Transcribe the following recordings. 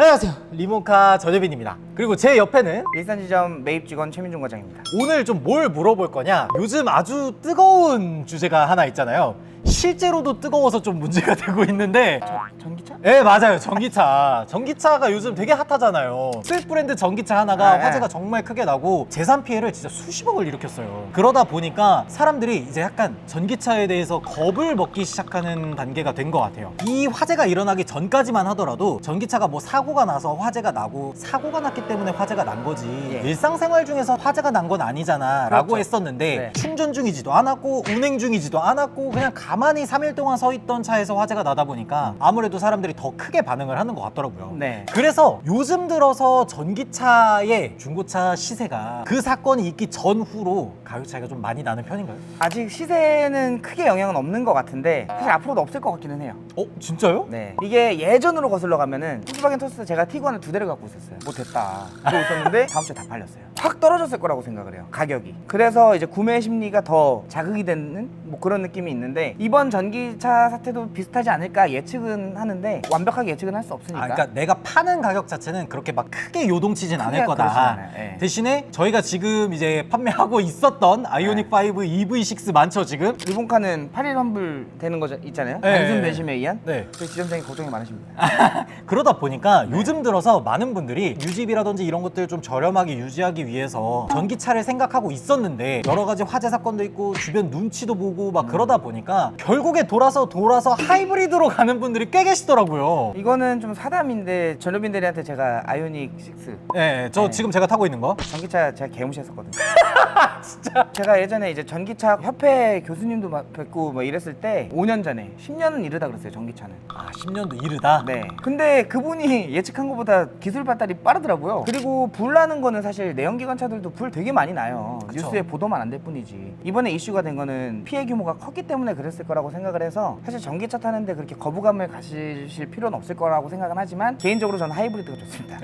안녕하세요, 리모카 전혜빈입니다. 그리고 제 옆에는 일산지점 매입 직원 최민중 과장입니다. 오늘 좀 뭘 물어볼 거냐, 요즘 아주 뜨거운 주제가 하나 있잖아요. 실제로도 뜨거워서 좀 문제가 되고 있는데 전기차? 네, 맞아요. 전기차가 요즘 되게 핫하잖아요. 수입 브랜드 전기차 하나가 화재가 정말 크게 나고 재산 피해를 진짜 수십억을 일으켰어요. 그러다 보니까 사람들이 이제 약간 전기차에 대해서 겁을 먹기 시작하는 단계가 된 것 같아요. 이 화재가 일어나기 전까지만 하더라도 전기차가 뭐 사고가 나서 화재가 나고, 사고가 났기 때문에 화재가 난 거지 일상생활 중에서 화재가 난 건 아니잖아 라고 그렇죠. 했었는데 네. 충전 중이지도 않았고 운행 중이지도 않았고 그냥 가만히 3일 동안 서 있던 차에서 화재가 나다 보니까 아무래도 사람들이 더 크게 반응을 하는 것 같더라고요. 네. 그래서 요즘 들어서 전기차의 중고차 시세가 그 사건이 있기 전후로 가격 차이가 좀 많이 나는 편인가요? 아직 시세는 크게 영향은 없는 것 같은데 사실 앞으로도 없을 것 같기는 해요. 진짜요? 네. 이게 예전으로 거슬러 가면은 폭스바겐 토스트 제가 티구안을 2대를 갖고 있었어요. 못했다 그러고 있었는데 다음 주에 다 팔렸어요. 확 떨어졌을 거라고 생각을 해요, 가격이. 그래서 이제 구매 심리가 더 자극이 되는 뭐 그런 느낌이 있는데, 이번 전기차 사태도 비슷하지 않을까 예측은 하는데 완벽하게 예측은 할 수 없으니까. 그러니까 내가 파는 가격 자체는 그렇게 막 크게 요동치진 않을 그렇진 거다. 않아요. 네. 대신에 저희가 지금 이제 판매하고 있었던 아이오닉 5 EV6 많죠 지금? 리본카는 8일 환불 되는 거 있잖아요. 네. 단순 배심에 의한. 네. 저희 지점장이 걱정이 많으십니다. 그러다 보니까 요즘 들어서 많은 분들이 유지비라든지 이런 것들 좀 저렴하게 유지하기 위해서 전기차를 생각하고 있었는데 여러 가지 화재 사건도 있고 주변 눈치도 보고 막 그러다 보니까 결국에 돌아서 하이브리드로 가는 분들이 꽤 계시더라고요. 이거는 좀 사담인데 전업인들한테 제가 아이오닉 6 네, 저 지금 제가 타고 있는 거. 전기차 제가 개무시했었거든요. 진짜? 제가 예전에 이제 전기차 협회 교수님도 뵙고 뭐 이랬을 때 5년 전에 10년은 이르다 그랬어요, 전기차는. 10년도 이르다? 네. 근데 그분이 예측한 것보다 기술 발달이 빠르더라고요. 그리고 불 나는 거는 사실 내연기관 차들도 불 되게 많이 나요. 그쵸. 뉴스에 보도만 안 될 뿐이지. 이번에 이슈가 된 거는 피해 규모가 컸기 때문에 그랬을 거라고 생각을 해서 사실 전기차 타는데 그렇게 거부감을 가지실 필요는 없을 거라고 생각은 하지만 개인적으로 저는 하이브리드가 좋습니다.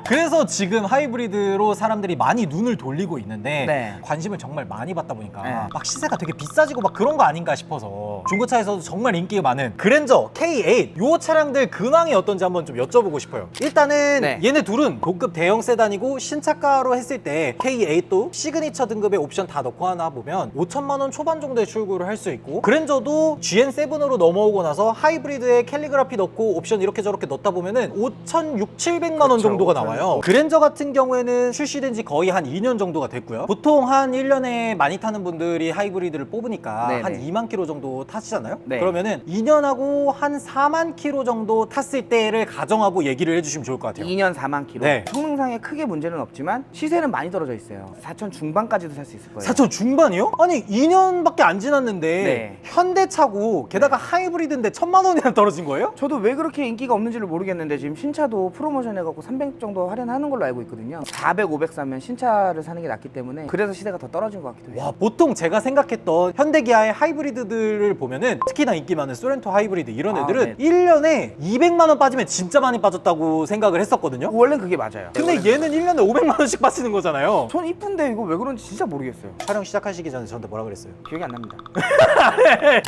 그래서 지금 하이브리드로 사람들이 많이 눈을 돌리고 있는데 네. 관심을 정말 많이 받다 보니까 네. 막 시세가 되게 비싸지고 막 그런 거 아닌가 싶어서 중고차에서도 정말 인기가 많은 그랜저 K8 요 차량들 근황이 어떤지 한번 좀 여쭤보고 싶어요. 일단은 네. 얘네 둘은 고급 대형 세단이고 신차가로 했을 때 K8도 시그니처 등급의 옵션 다 넣고 하나 보면 5천만 원 초반 정도의 출고를 할 수 있고, 그랜저도 GN7으로 넘어오고 나서 하이브리드에 캘리그라피 넣고 옵션 이렇게 저렇게 넣다 보면은 5,600, 700만 원 그렇죠. 정도가 나와요. 그랜저 같은 경우에는 출시된 지 거의 한 2년 정도가 됐고요. 보통 한 1년에 많이 타는 분들이 하이브리드를 뽑으니까 네네. 한 2만 킬로 정도 타시잖아요. 네. 그러면은 2년하고 한 4만 킬로 정도 탔을 때를 가정하고 얘기를 해주시면 좋을 것 같아요. 2년 4만 킬로. 네. 성능상에 크게 문제는 없지만 시세는 많이 떨어져 있어요. 4천 중반까지도 살 수 있을 거예요. 4천 중반이요? 아니 2년밖에 안 지났는데 네. 현대차고 게다가 하이브리드인데 1,000만 원이나 떨어진 거예요? 저도 왜 그렇게 인기가 없는지를 모르겠는데 지금 신차도 프로모션 해갖고 300 정도 할인하는 걸로 알고 있거든요. 400, 500 사면 신차를 사는 게 낫기 때문에 그래서 시세가 더 떨어진 것 같기도 해요. 와, 보통 제가 생각했던 현대기아의 하이브리드들을 보면은 특히나 인기 많은 소렌토 하이브리드 이런 애들은 네. 1년에 200만 원 빠지면 진짜 많이 빠졌다고 생각을 했었거든요. 원래는 그게 맞아요. 근데 얘는 1년에 500만 원씩 빠지는 거잖아요. 전 이쁜데 이거 왜 그런지 진짜 모르겠어요. 촬영 시작하시기 전에 저한테 뭐라 그랬어요? 기억이 안 납니다.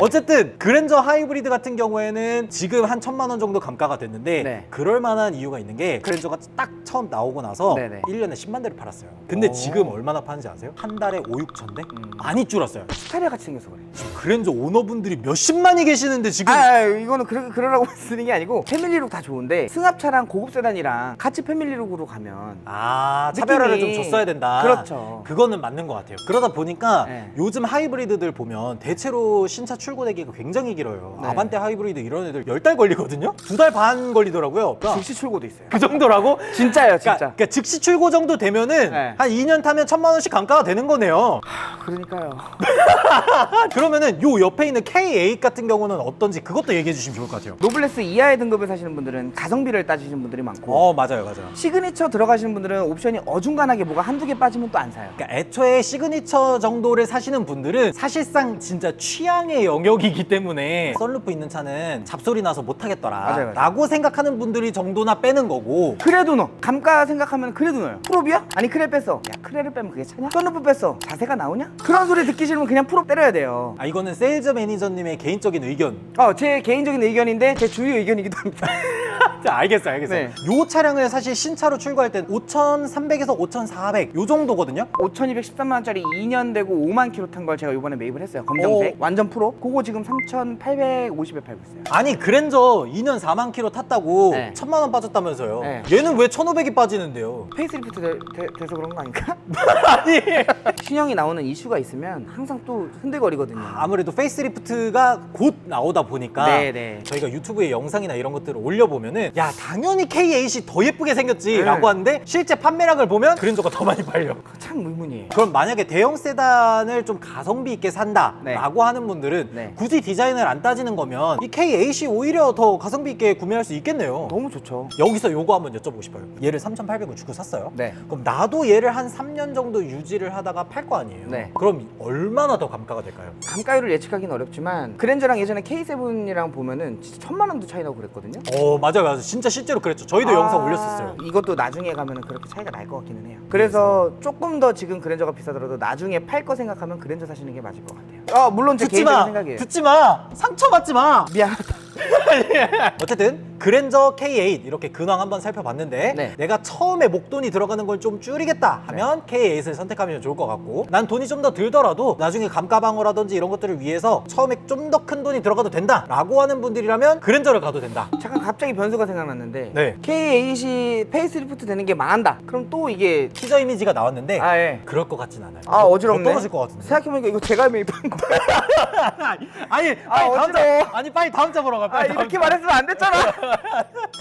어쨌든 그랜저 하이브리드 같은 경우에는 지금 한 1,000만 원 정도 감가가 됐는데 네. 그럴 만한 이유가 있는 게 그랜저가 딱 처음 나오고 나서 네네. 1년에 10만 대를 팔았어요. 근데 오. 지금 얼마나 파는지 아세요? 한 달에 5, 6천 대? 많이 줄었어요. 스타리아 같이 생겨서 그래. 지금 그랜저 오너분들이 몇십만이 계시는데 지금 이거는 그러라고 쓰는 게 아니고 패밀리룩 다 좋은데 승합차랑 고급 세단이랑 같이 패밀리룩으로 가면 차별화를 느낌이- 좀 줬어야 된다. 그렇죠. 그거는 맞는 것 같아요. 그러다 보니까 네. 요즘 하이브리드들 보면 대체로 신차 출고되기가 굉장히 길어요. 네. 아반떼 하이브리드 이런 애들 10달 걸리거든요? 2달 반 걸리더라고요. 그러니까 즉시 출고도 있어요. 그 정도라고? 진짜예요, 진짜. 그러니까 즉시 출고 정도 되면은 네. 한 2년 타면 1,000만 원씩 감가가 되는 거네요. 그러니까요. 그러면은 요 옆에 있는 K8 같은 경우는 어떤지 그것도 얘기해 주시면 좋을 것 같아요. 노블레스 이하의 등급을 사시는 분들은 가성비를 따지시는 분들이 많고 맞아요. 시그니처 들어가시는 분들은 옵션이 어중간하게 뭐가 한두 개 빠지면 또 안 사요. 그러니까 애초에 시그니처 정도를 사시는 분들은 사실상 진짜 취향의 영역이기 때문에 썬루프 있는 차는 잡소리 나서 못 타겠더라 맞아요. 라고 생각하는 분들이 정도나 빼는 거고, 그래도 넣어. 감가 생각하면 그래도 넣어요. 프로비야? 아니 크레 뺐어. 야 크레를 빼면 그게 차냐? 썬루프 뺐어. 자세가 나오냐? 그런 소리 듣기 싫으면 그냥 프로 때려야 돼요. 이거는 세일즈 매니저님의 개인적인 의견. 제 개인적인 의견인데 제 주위 의견이기도 합니다. 자, 알겠어요. 네. 요 차량을 사실 신차로 출고할 때 5,300에서 5,400 요 정도거든요. 5,213만 원짜리 2년 되고 5만 킬로 탄 걸 제가 이번에 매입을 했어요. 검정색 완전 프로. 그거 지금 3,850에 팔고 있어요. 아니 그랜저 2년 4만 킬로 탔다고 네. 1,000만 원 빠졌다면서요. 네. 얘는 왜 1,500이 빠지는데요? 페이스리프트 돼서 그런 거 아닐까? 아니 신형이 나오는 이슈가 있으면 항상 또 흔들거리거든요. 아무래도 페이스리프트가 곧 나오다 보니까 네네. 저희가 유튜브에 영상이나 이런 것들을 올려보면은 야 당연히 K8이 더 예쁘게 생겼지 네. 라고 하는데 실제 판매량을 보면 그랜저가 더 많이 팔려. 참 의문이에요. 그럼 만약에 대형 세단을 좀 가성비 있게 산다 네. 라고 하는 분들은 네. 굳이 디자인을 안 따지는 거면 이 K8이 오히려 더 가성비 있게 구매할 수 있겠네요. 너무 좋죠. 여기서 요거 한번 여쭤보고 싶어요. 얘를 3,800원 주고 샀어요. 네. 그럼 나도 얘를 한 3년 정도 유지를 하다가 팔 거 아니에요. 네. 그럼 얼마나 더 감가가 될까요? 감가율을 예측하기는 어렵지만 그랜저랑 예전에 K7이랑 보면은 진짜 1,000만 원도 차이 나고 그랬거든요. 맞아요. 진짜 실제로 그랬죠. 저희도 영상 올렸었어요. 이것도 나중에 가면은 그렇게 차이가 날 것 같기는 해요. 그래서 조금 더 지금 그랜저가 비싸더라도 나중에 팔 거 생각하면 그랜저 사시는 게 맞을 것 같아요. 물론 제 듣지 개인적인 마! 생각이에요. 듣지 마! 상처받지 마! 미안하다. 어쨌든 그랜저 K8 이렇게 근황 한번 살펴봤는데 네. 내가 처음에 목돈이 들어가는 걸 좀 줄이겠다 하면 K8을 선택하면 좋을 것 같고 난 돈이 좀 더 들더라도 나중에 감가방어라든지 이런 것들을 위해서 처음에 좀 더 큰 돈이 들어가도 된다 라고 하는 분들이라면 그랜저를 가도 된다. 잠깐 갑자기 변수가 생각났는데 네. K8이 페이스리프트 되는 게 망한다. 그럼 또 이게 티저 이미지가 나왔는데 예. 그럴 것 같진 않아요. 어지럽네. 더 떨어질 것 같은데. 생각해보니까 이거 제가 매입한 거야. 아니 다음 어지러워. 자, 아니 빨리 다음 자 보러 가. 빨리 다음 이렇게 자. 말했으면 안 됐잖아.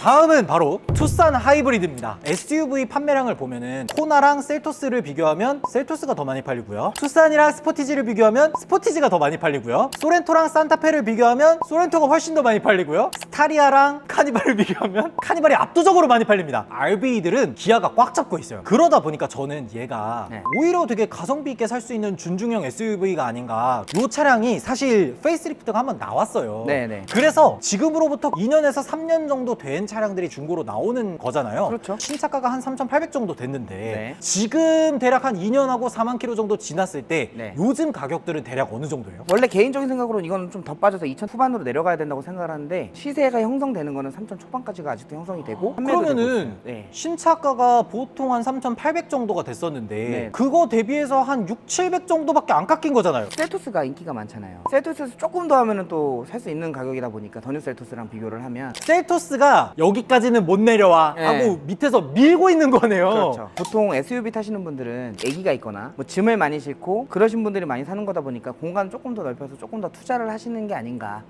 다음은 바로 투싼 하이브리드입니다. SUV 판매량을 보면은 코나랑 셀토스를 비교하면 셀토스가 더 많이 팔리고요. 투싼이랑 스포티지를 비교하면 스포티지가 더 많이 팔리고요. 소렌토랑 산타페를 비교하면 소렌토가 훨씬 더 많이 팔리고요. 스타리아랑 카니발을 비교하면 카니발이 압도적으로 많이 팔립니다. RV들은 기아가 꽉 잡고 있어요. 그러다 보니까 저는 얘가 네. 오히려 되게 가성비 있게 살 수 있는 준중형 SUV가 아닌가. 이 차량이 사실 페이스리프트가 한번 나왔어요. 네네. 그래서 지금으로부터 2년에서 3년 정도 된 차량들이 중고로 나오는 거잖아요. 그렇죠. 신차가가 한 3,800 정도 됐는데 네. 지금 대략 한 2년하고 4만 킬로 정도 지났을 때 네. 요즘 가격들은 대략 어느 정도예요? 원래 개인적인 생각으로는 이거는 좀 더 빠져서 2천 후반으로 내려가야 된다고 생각을 하는데 시세가 형성되는 거는 3천 초반까지가 아직도 형성이 되고 판매도 되고 그러면은 있어요. 네. 신차가가 보통 한 3,800 정도가 됐었는데 네. 그거 대비해서 한 6, 700 정도밖에 안 깎인 거잖아요. 셀토스가 인기가 많잖아요. 셀토스에서 조금 더 하면은 또 살 수 있는 가격이다 보니까 더뉴 셀토스랑 비교를 하면 셀토스가 여기까지는 못 내려와 네. 하고 밑에서 밀고 있는 거네요. 그렇죠. 보통 SUV 타시는 분들은 아기가 있거나 뭐 짐을 많이 싣고 그러신 분들이 많이 사는 거다 보니까 공간 조금 더 넓혀서 조금 더 투자를 하시는 게 아닌가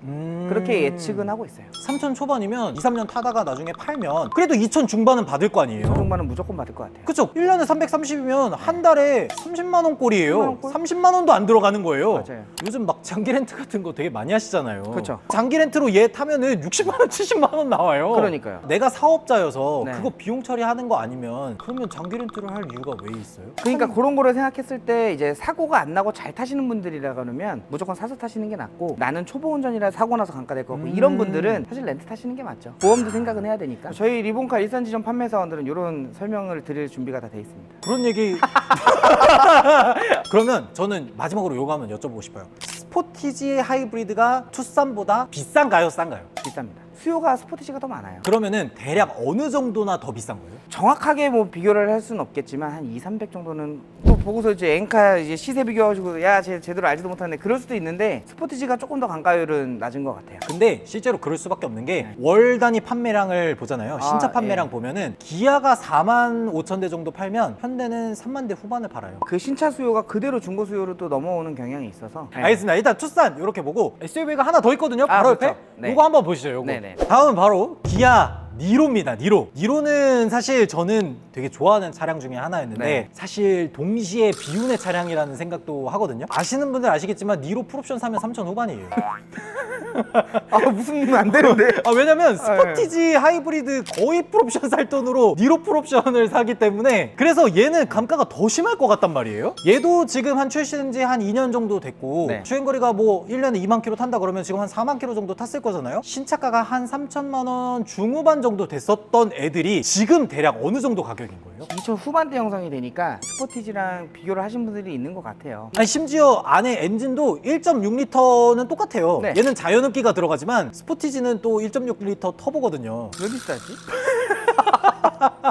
그렇게 예측은 하고 있어요. 3천 초반이면 2, 3년 타다가 나중에 팔면 그래도 2천 중반은 받을 거 아니에요. 그 정도는 무조건 받을 것 같아요. 그쵸? 1년에 330이면 한 달에 30만 원 꼴이에요. 30만 원 꼴? 30만 원도 안 들어가는 거예요. 맞아요. 요즘 막 장기 렌트 같은 거 되게 많이 하시잖아요. 그쵸. 장기 렌트로 얘 타면은 60만 원, 70만 원 나와요. 그러니까요. 내가 사업자여서 네. 그거 비용 처리하는 거 아니면 그러면 장기 렌트를 할 이유가 왜 있어요? 그러니까 그런 거를 생각했을 때 이제 사고가 안 나고 잘 타시는 분들이라 그러면 무조건 사서 타시는 게 낫고 나는 초보 운전이라 사고 나서 강가될 것 같고 이런 분들은 사실 렌트 타시는 게 맞죠. 보험도 생각은 해야 되니까. 저희 리본카 일산 지점 판매사원들은 이런 설명을 드릴 준비가 다 돼 있습니다. 그런 얘기 그러면 저는 마지막으로 요거 한번 여쭤보고 싶어요. 스포티지 하이브리드가 투싼보다 비싼가요, 싼가요? 비쌉니다. 수요가 스포티지가 더 많아요. 그러면은 대략 어느 정도나 더 비싼 거예요? 정확하게 뭐 비교를 할 수는 없겠지만 한 2, 300 정도는 또 보고서 이제 엔카 이제 시세 비교하시고 야 제대로 알지도 못하네 그럴 수도 있는데 스포티지가 조금 더 강가율은 낮은 것 같아요. 근데 실제로 그럴 수밖에 없는 게 월 단위 판매량을 보잖아요. 신차 판매량 예. 보면은 기아가 4만 5천 대 정도 팔면 현대는 3만 대 후반을 팔아요. 그 신차 수요가 그대로 중고 수요로 또 넘어오는 경향이 있어서 알겠습니다. 일단 투싼 이렇게 보고 SUV가 하나 더 있거든요. 바로 그렇죠. 옆에. 네. 이거 한번 보시죠. 요거. 네네. 다음은 바로 기아 니로입니다. 니로는 사실 저는 되게 좋아하는 차량 중에 하나였는데 네. 사실 동시에 비운의 차량이라는 생각도 하거든요. 아시는 분들 아시겠지만 니로 풀옵션 사면 3천 후반이에요. 무슨 안 되는데. 왜냐면 스포티지 하이브리드 거의 풀옵션 살 돈으로 니로 풀옵션을 사기 때문에 그래서 얘는 감가가 더 심할 것 같단 말이에요. 얘도 지금 한 출시된 지 한 2년 정도 됐고 네. 주행거리가 뭐 1년에 2만 킬로 탄다 그러면 지금 한 4만 킬로 정도 탔을 거잖아요. 신차가가 한 3천만 원 중후반 정도 됐었던 애들이 지금 대략 어느 정도 가격인 거예요? 2000 후반대 형성이 되니까 스포티지랑 비교를 하신 분들이 있는 것 같아요. 아니 심지어 안에 엔진도 1.6L는 똑같아요. 네. 얘는 자연흡기가 들어가지만 스포티지는 또 1.6L 터보거든요. 왜 비싸지?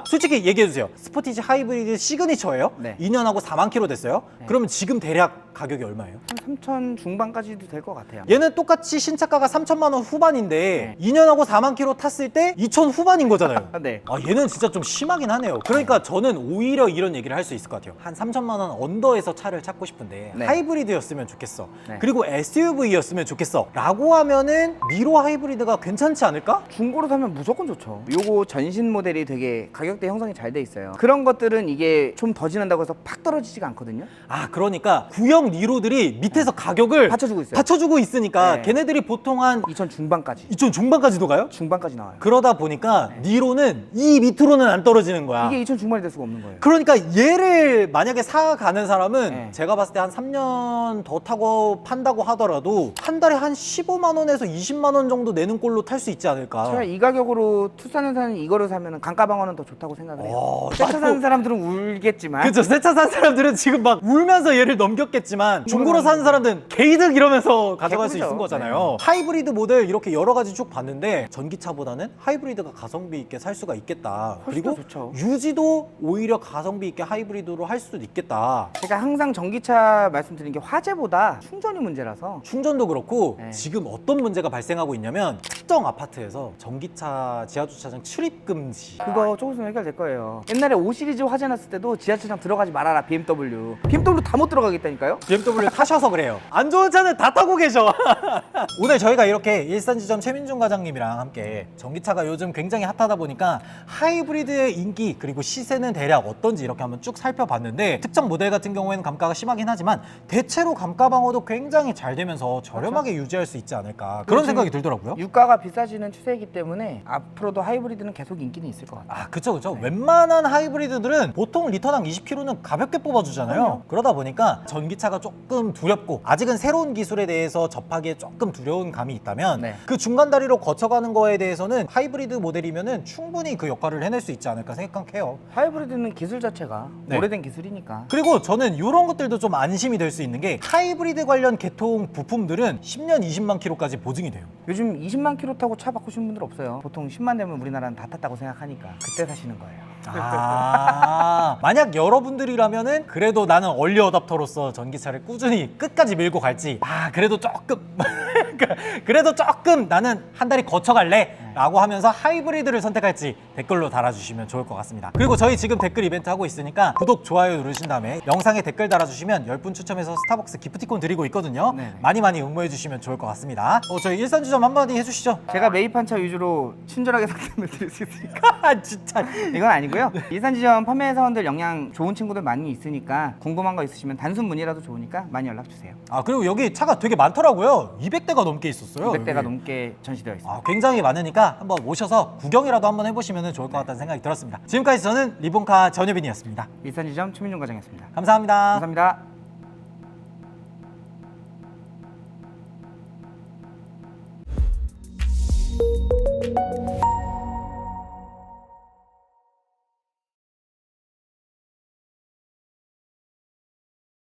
솔직히 얘기해주세요. 스포티지 하이브리드 시그니처예요? 네. 2년하고 4만 킬로 됐어요? 네. 그러면 지금 대략 가격이 얼마예요? 한 3천 중반까지도 될 것 같아요. 얘는 똑같이 신차가가 3천만 원 후반인데 2년하고 4만 킬로 탔을 때 2천 후반인 거잖아요. 네. 아 얘는 진짜 좀 심하긴 하네요. 그러니까 저는 오히려 이런 얘기를 할 수 있을 것 같아요. 한 3천만 원 언더에서 차를 찾고 싶은데 네. 하이브리드였으면 좋겠어. 네. 그리고 SUV였으면 좋겠어. 라고 하면은 니로 하이브리드가 괜찮지 않을까? 중고로 사면 무조건 좋죠. 요거 전신 모델이 되게 가격대 형성이 잘 돼 있어요. 그런 것들은 이게 좀 더 지난다고 해서 팍 떨어지지가 않거든요. 아 그러니까 구형 니로들이 밑에서 가격을 받쳐주고 있어요. 받쳐주고 있으니까 네. 걔네들이 보통 한 2000 중반까지. 2천 중반까지도 가요? 중반까지 나와요. 그러다 보니까 니로는 이 밑으로는 안 떨어지는 거야. 이게 2000 중반이 될 수가 없는 거예요. 그러니까 얘를 만약에 사가는 사람은 네. 제가 봤을 때 한 3년 더 타고 판다고 하더라도 한 달에 한 15만 원에서 20만 원 정도 내는 꼴로 탈 수 있지 않을까. 제가 이 가격으로 투싼 사는 이거를 사면 강가방어는 더 좋다고 생각을 해요. 어, 새차 사는 사람들은 울겠지만 그죠. 새 차 산 사람들은 지금 막 울면서 얘를 넘겼겠지만 중고로 사는 사람들은 개이득 이러면서 가져갈 수 개꿀이죠. 있는 거잖아요. 하이브리드 모델 이렇게 여러 가지 쭉 봤는데 전기차보다는 하이브리드가 가성비 있게 살 수가 있겠다. 훨씬 그리고 더 좋죠. 유지도 오히려 가성비 있게 하이브리드로 할 수도 있겠다. 제가 항상 전기차 말씀드린 게 화재보다 충전이 문제라서 충전도 그렇고 네. 지금 어떤 문제가 발생하고 있냐면 특정 아파트에서 전기차 지하주차장 출입 금지. 그거 조금 있으면 해결될 거예요. 옛날에 5 시리즈 화재 났을 때도 지하철장 들어가지 말아라 BMW. BMW 다 못 들어가겠다니까요? BMW 타셔서 그래요. 안 좋은 차는 다 타고 계셔. 오늘 저희가 이렇게 일산지점 최민중 과장님이랑 함께 전기차가 요즘 굉장히 핫하다 보니까 하이브리드의 인기 그리고 시세는 대략 어떤지 이렇게 한번 쭉 살펴봤는데 특정 모델 같은 경우에는 감가가 심하긴 하지만 대체로 감가 방어도 굉장히 잘 되면서 저렴하게 유지할 수 있지 않을까 그런 생각이 들더라고요. 유가가 비싸지는 추세이기 때문에 앞으로도 하이브리드는 계속 인기는 있을 것 같아요. 아 그쵸. 웬만한 하이브리드들은 보통 리터당 20km는 가볍게 뽑아주잖아요. 그러다 보니까 전기차가 조금 두렵고 아직은 새로운 기술에 대해서 접하기에 조금 두려운 감이 있다면 네. 그 중간 다리로 거쳐가는 거에 대해서는 하이브리드 모델이면은 충분히 그 역할을 해낼 수 있지 않을까 생각해요. 하이브리드는 기술 자체가 네. 오래된 기술이니까. 그리고 저는 이런 것들도 좀 안심이 될 수 있는 게 하이브리드 관련 개통 부품들은 10년 20만 킬로까지 보증이 돼요. 요즘 20만 킬로 타고 차 바꾸시는 분들 없어요. 보통 10만 되면 우리나라는 다 탔다고 생각하니까 그때 사시는 거예요. 아 만약 여러분들이라면은 그래도 나는 얼리 어답터로서 전기차를 꾸준히 끝까지 밀고 갈지 그래도 조금 그래도 조금 나는 한 달이 거쳐갈래 라고 하면서 하이브리드를 선택할지 댓글로 달아주시면 좋을 것 같습니다. 그리고 저희 지금 댓글 이벤트 하고 있으니까 구독, 좋아요 누르신 다음에 영상에 댓글 달아주시면 10분 추첨해서 스타벅스 기프티콘 드리고 있거든요. 네네. 많이 응모해주시면 좋을 것 같습니다. 저희 일산지점 한마디 해주시죠. 제가 매입한 차 위주로 친절하게 상담을 드릴 수 있으니까 진짜 이건 아니고요. 일산지점 판매 사원들 역량 좋은 친구들 많이 있으니까 궁금한 거 있으시면 단순 문의라도 좋으니까 많이 연락 주세요. 그리고 여기 차가 되게 많더라고요. 200대가 넘게 있었어요. 200대가 여기. 넘게 전시되어 있습니다. 굉장히 많으니까 한번 오셔서 구경이라도 한번 해보시면 좋을 것 같다는 생각이 들었습니다. 지금까지 저는 리본카 전유빈이었습니다. 일산지점 최민용 과장이었습니다. 감사합니다. 감사합니다.